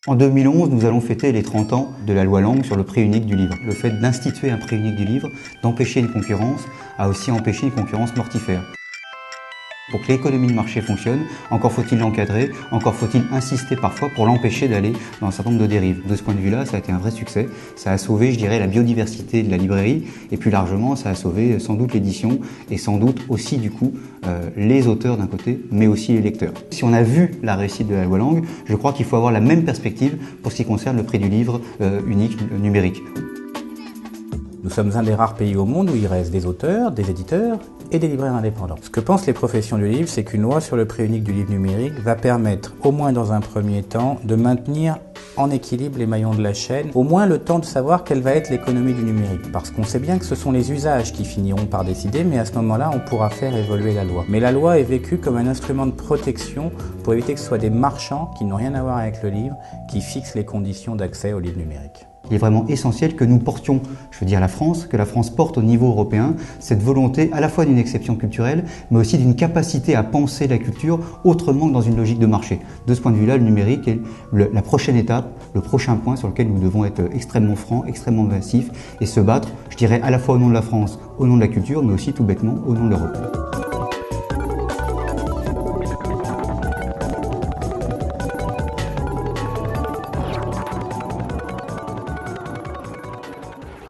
En 2011, nous allons fêter les 30 ans de la loi Lang sur le prix unique du livre. Le fait d'instituer un prix unique du livre, d'empêcher une concurrence, a aussi empêché une concurrence mortifère. Pour que l'économie de marché fonctionne, encore faut-il l'encadrer, encore faut-il insister parfois pour l'empêcher d'aller dans un certain nombre de dérives. De ce point de vue-là, ça a été un vrai succès. Ça a sauvé, je dirais, la biodiversité de la librairie et plus largement, ça a sauvé sans doute l'édition et sans doute aussi du coup les auteurs d'un côté, mais aussi les lecteurs. Si on a vu la réussite de la loi Lang, je crois qu'il faut avoir la même perspective pour ce qui concerne le prix du livre unique numérique. Nous sommes un des rares pays au monde où il reste des auteurs, des éditeurs et des libraires indépendants. Ce que pensent les professions du livre, c'est qu'une loi sur le prix unique du livre numérique va permettre, au moins dans un premier temps, de maintenir en équilibre les maillons de la chaîne, au moins le temps de savoir quelle va être l'économie du numérique. Parce qu'on sait bien que ce sont les usages qui finiront par décider, mais à ce moment-là, on pourra faire évoluer la loi. Mais la loi est vécue comme un instrument de protection pour éviter que ce soit des marchands qui n'ont rien à voir avec le livre, qui fixent les conditions d'accès au livre numérique. Il est vraiment essentiel que nous portions, je veux dire la France, que la France porte au niveau européen cette volonté à la fois d'une exception culturelle, mais aussi d'une capacité à penser la culture autrement que dans une logique de marché. De ce point de vue-là, le numérique est la prochaine étape, le prochain point sur lequel nous devons être extrêmement francs, extrêmement massifs et se battre, je dirais, à la fois au nom de la France, au nom de la culture, mais aussi tout bêtement au nom de l'Europe.